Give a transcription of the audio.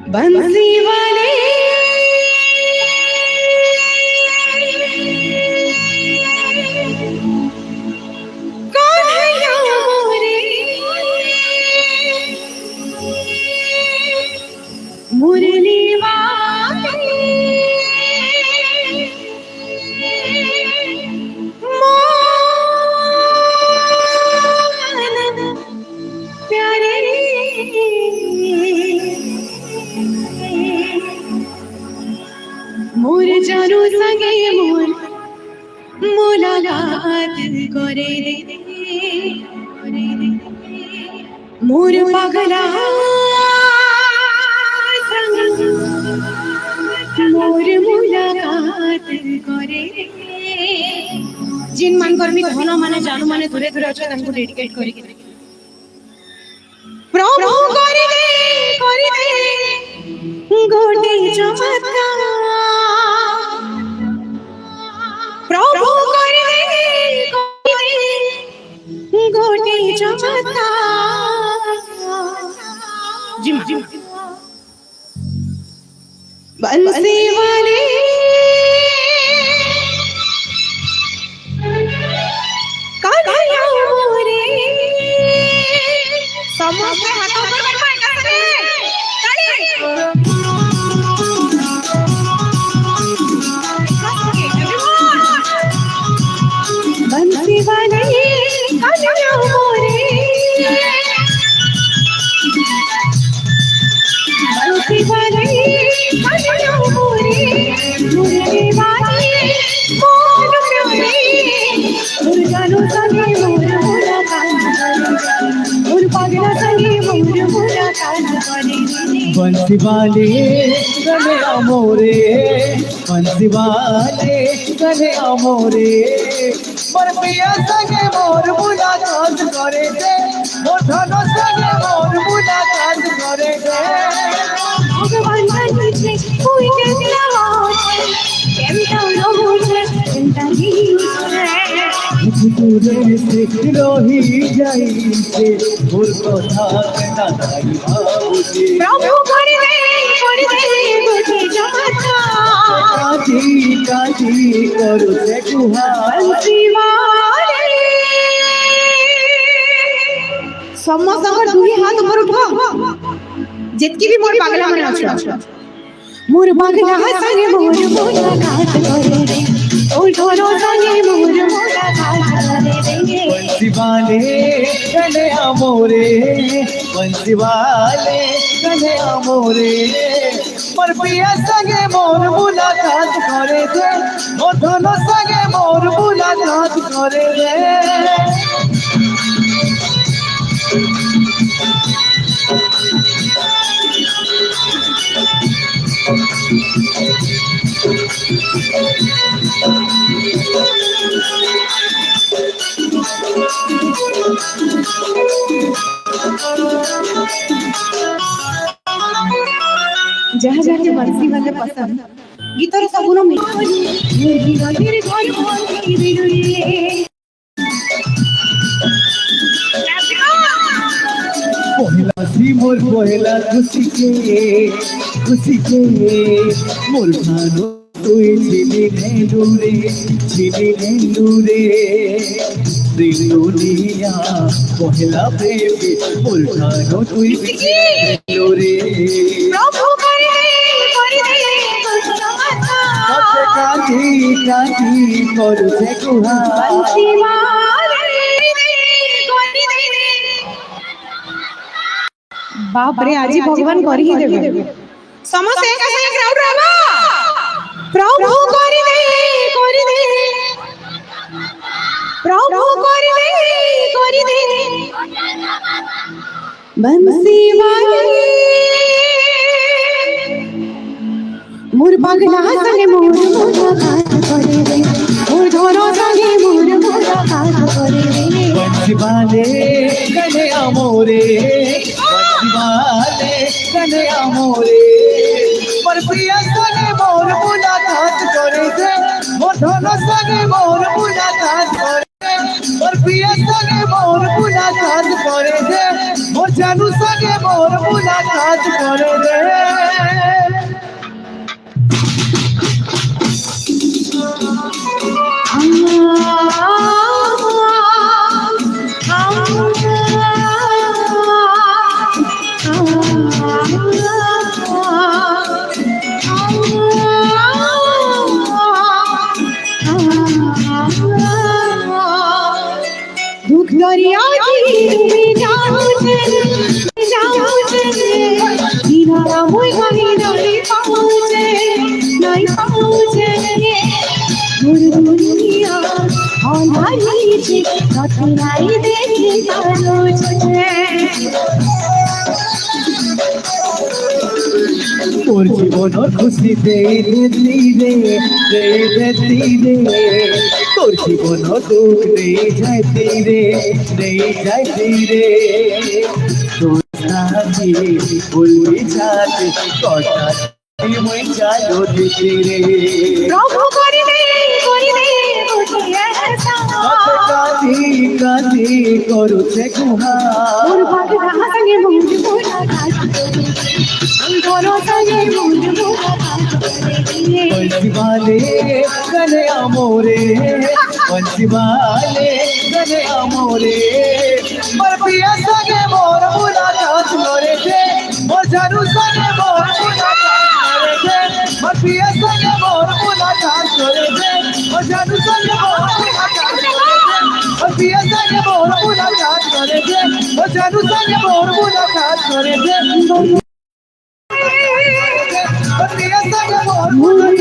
बंसी वाले कान्हैया मोरे मुरली वाले मोहन प्यारे मोर जानू संगे मोर मुलाकात करे रे मोर पगला संग मोर मुलाकात करे रे जिन मानकर भी धन माने जानू माने दूरे दूरे अच्छा तांको डेडिकेट करी प्रभु करी दे गोटे चमत्कार प्रभु करी दे गोटे चमत्कार जिम बंसी वाले कान्हैया मोरे समस्त हाथों पर बंसी वाले कान्हैया मोरे बंसी वाले कान्हैया मोरे मुरली वाले मोर प्यारे मोर जानू संगे मोर मुलाकात मोर पगला संगे मोर मुलाकात करे बंसी वाले कान्हैया मोरे बंसी वाले कान्हैया मोरे मोर पिया संगे मोर मुलाकात करे दे मोर धन संगे मोर मुलाकात करे दे भगवान बंसी कोई देखला केमता लोगे केमता ही दूरे से रही जाइते मोर कथा ना ताई भाऊजी प्रभु करे दे गोटे चमत्कार काजी काजी करू से गुहा बंसी वाले समस्त दुई हाथ ऊपर उठो जितकी भी मोर पागला मन अछि मोर पागला संगे मोर मुलाकात करे रे ओ ढोरो संगे मोर मुलाकात करे रे बंसी वाले कान्हैया मोरे बंसी वाले कान्हैया मोरे मोर पिया संगे मोर मुलाकात करे दे मोर धन संगे मोर मुलाकात करे दे जहाँ जाके बंसी वाले पसंद गीतर सबुनो मिठाई मेरी गलीर घर बोली बिरुली पहला सी मोर पहला खुशी के मोर भानो তুই ছিলি দূরে দুনিয়া পহলা প্রেমে উল্টানো তুই দূরে প্রভু করে দে চমৎকার কাঁদি করছে কুহা বংশী वाले बाप रे आज भगवान कर ही देबे समस्त एक संगे क्राउड रहबा प्रभु कर दे प्रभु कर दे बंसी वाले मोर पगला संगे मोर मुलाकात करे रे मोर धोरो संगे मोर मुलाकात करे रे बंसी वाले कान्हैया मोरे कान्हैया मोरे मोर प्रिया संगे मोर मुलाकात करे दे मोर धन संगे मोर मुलाकात करे मोर प्रिया संगे मोर मुलाकात करे दे मोर जानू संगे मोर मुलाकात करे दे। दुख दरिया में जाऊं किनारा मुई कहीं नहीं पाऊँ दूर दुनिया ऑनलाइन छे कतराई देखी पारो छे তোর জীবনের খুশিতে ধীরে ধীরে তোর জীবন দুঃখ দিয়ে যাইতে রে তোর সাথে বলবি যাতে কথা মই চালো দিতে রে প্রভু করি দে বুঝিয়ে কাঁদি করুছে গুহা মোর পাগলা সঙ্গে মুঞ্জ মোরা কাজ করে সঙ্গে মুঞ্জ মোরা কাজ করে बंसी वाले गले मोरे बंसी वाले गले मोरे पर पिया सगे मोर मुलाकात करे थे मोर जानू सगे मोर मुलाकात करे थे पर पिया सगे मोर मुलाकात करे थे मोर जानू सगे मोर मुलाकात करे थे पर पिया सगे मोर मुलाकात करे थे मोर जानू सगे मोर मुलाकात करे थे पर पिया सगे मोर मुलाकात